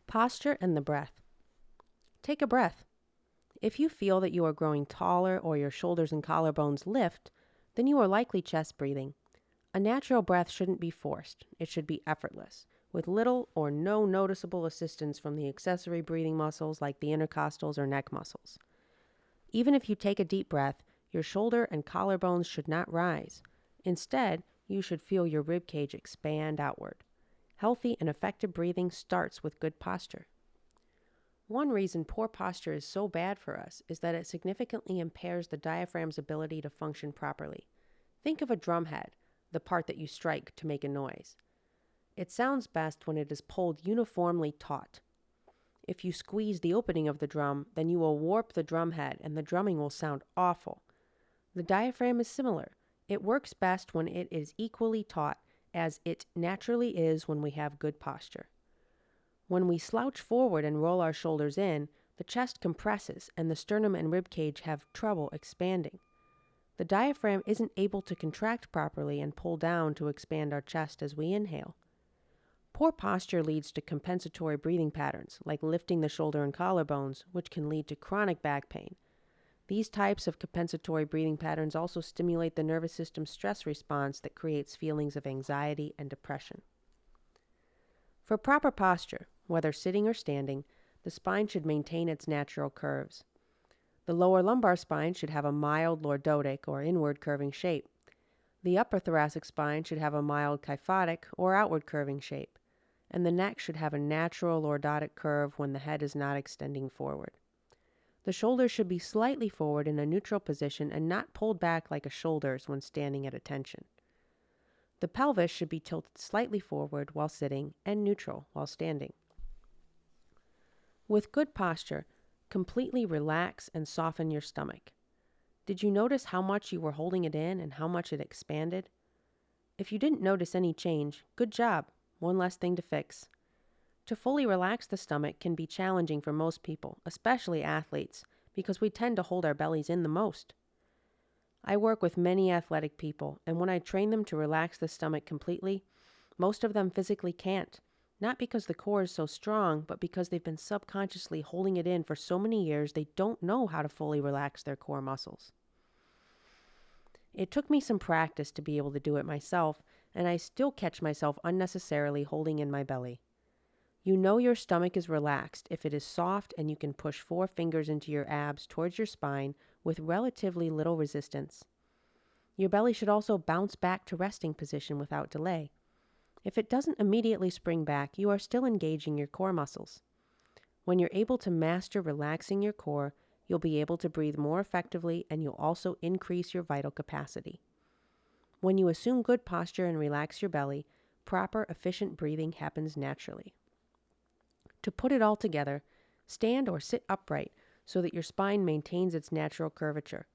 Posture and the breath. Take a breath. If you feel that you are growing taller or your shoulders and collarbones lift, then you are likely chest breathing. A natural breath shouldn't be forced. It should be effortless, with little or no noticeable assistance from the accessory breathing muscles like the intercostals or neck muscles. Even if you take a deep breath, your shoulder and collarbones should not rise. Instead, you should feel your rib cage expand outward. Healthy and effective breathing starts with good posture. One reason poor posture is so bad for us is that it significantly impairs the diaphragm's ability to function properly. Think of a drum head, the part that you strike to make a noise. It sounds best when it is pulled uniformly taut. If you squeeze the opening of the drum, then you will warp the drum head and the drumming will sound awful. The diaphragm is similar. It works best when it is equally taut, as it naturally is when we have good posture. When we slouch forward and roll our shoulders in, the chest compresses and the sternum and rib cage have trouble expanding. The diaphragm isn't able to contract properly and pull down to expand our chest as we inhale. Poor posture leads to compensatory breathing patterns, like lifting the shoulder and collarbones, which can lead to chronic back pain. These types of compensatory breathing patterns also stimulate the nervous system stress response that creates feelings of anxiety and depression. For proper posture, whether sitting or standing, the spine should maintain its natural curves. The lower lumbar spine should have a mild lordotic or inward curving shape. The upper thoracic spine should have a mild kyphotic or outward curving shape, and the neck should have a natural lordotic curve when the head is not extending forward. The shoulders should be slightly forward in a neutral position and not pulled back like a shoulders when standing at attention. The pelvis should be tilted slightly forward while sitting and neutral while standing. With good posture, completely relax and soften your stomach. Did you notice how much you were holding it in and how much it expanded? If you didn't notice any change, good job. One less thing to fix. To fully relax the stomach can be challenging for most people, especially athletes, because we tend to hold our bellies in the most. I work with many athletic people, and when I train them to relax the stomach completely, most of them physically can't. Not because the core is so strong, but because they've been subconsciously holding it in for so many years they don't know how to fully relax their core muscles. It took me some practice to be able to do it myself, and I still catch myself unnecessarily holding in my belly. You know your stomach is relaxed if it is soft and you can push 4 fingers into your abs towards your spine with relatively little resistance. Your belly should also bounce back to resting position without delay. If it doesn't immediately spring back, you are still engaging your core muscles. When you're able to master relaxing your core, you'll be able to breathe more effectively and you'll also increase your vital capacity. When you assume good posture and relax your belly, proper, efficient breathing happens naturally. To put it all together, stand or sit upright so that your spine maintains its natural curvature.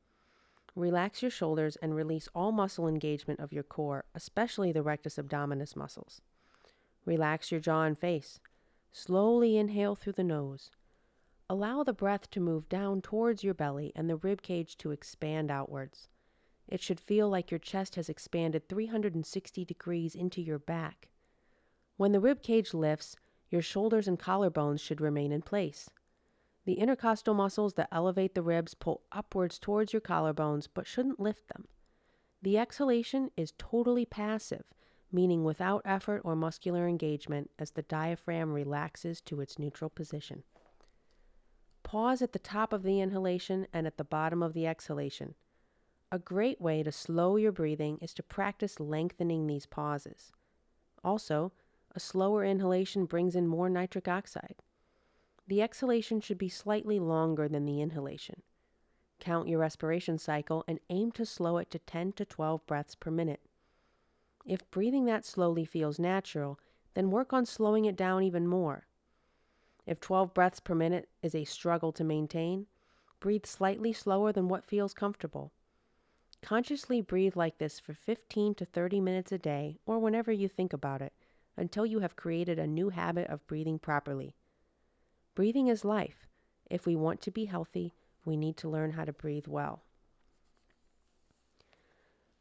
Relax your shoulders and release all muscle engagement of your core, especially the rectus abdominis muscles. Relax your jaw and face. Slowly inhale through the nose. Allow the breath to move down towards your belly and the rib cage to expand outwards. It should feel like your chest has expanded 360 degrees into your back. When the rib cage lifts, your shoulders and collarbones should remain in place. The intercostal muscles that elevate the ribs pull upwards towards your collarbones but shouldn't lift them. The exhalation is totally passive, meaning without effort or muscular engagement as the diaphragm relaxes to its neutral position. Pause at the top of the inhalation and at the bottom of the exhalation. A great way to slow your breathing is to practice lengthening these pauses. Also, a slower inhalation brings in more nitric oxide. The exhalation should be slightly longer than the inhalation. Count your respiration cycle and aim to slow it to 10 to 12 breaths per minute. If breathing that slowly feels natural, then work on slowing it down even more. If 12 breaths per minute is a struggle to maintain, breathe slightly slower than what feels comfortable. Consciously breathe like this for 15 to 30 minutes a day or whenever you think about it, until you have created a new habit of breathing properly. Breathing is life. If we want to be healthy, we need to learn how to breathe well.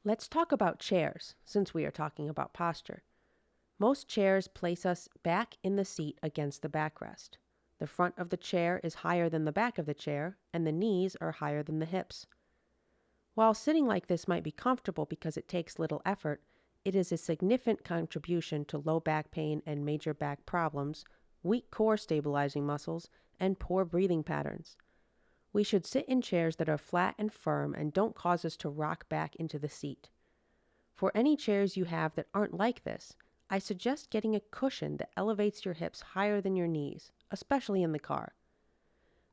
Let's talk about chairs, since we are talking about posture. Most chairs place us back in the seat against the backrest. The front of the chair is higher than the back of the chair, and the knees are higher than the hips. While sitting like this might be comfortable because it takes little effort, it is a significant contribution to low back pain and major back problems, weak core stabilizing muscles, and poor breathing patterns. We should sit in chairs that are flat and firm and don't cause us to rock back into the seat. For any chairs you have that aren't like this, I suggest getting a cushion that elevates your hips higher than your knees, especially in the car.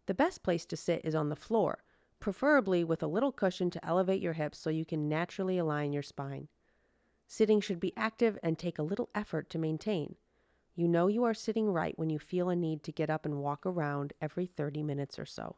The best place to sit is on the floor, preferably with a little cushion to elevate your hips so you can naturally align your spine. Sitting should be active and take a little effort to maintain. You know you are sitting right when you feel a need to get up and walk around every 30 minutes or so.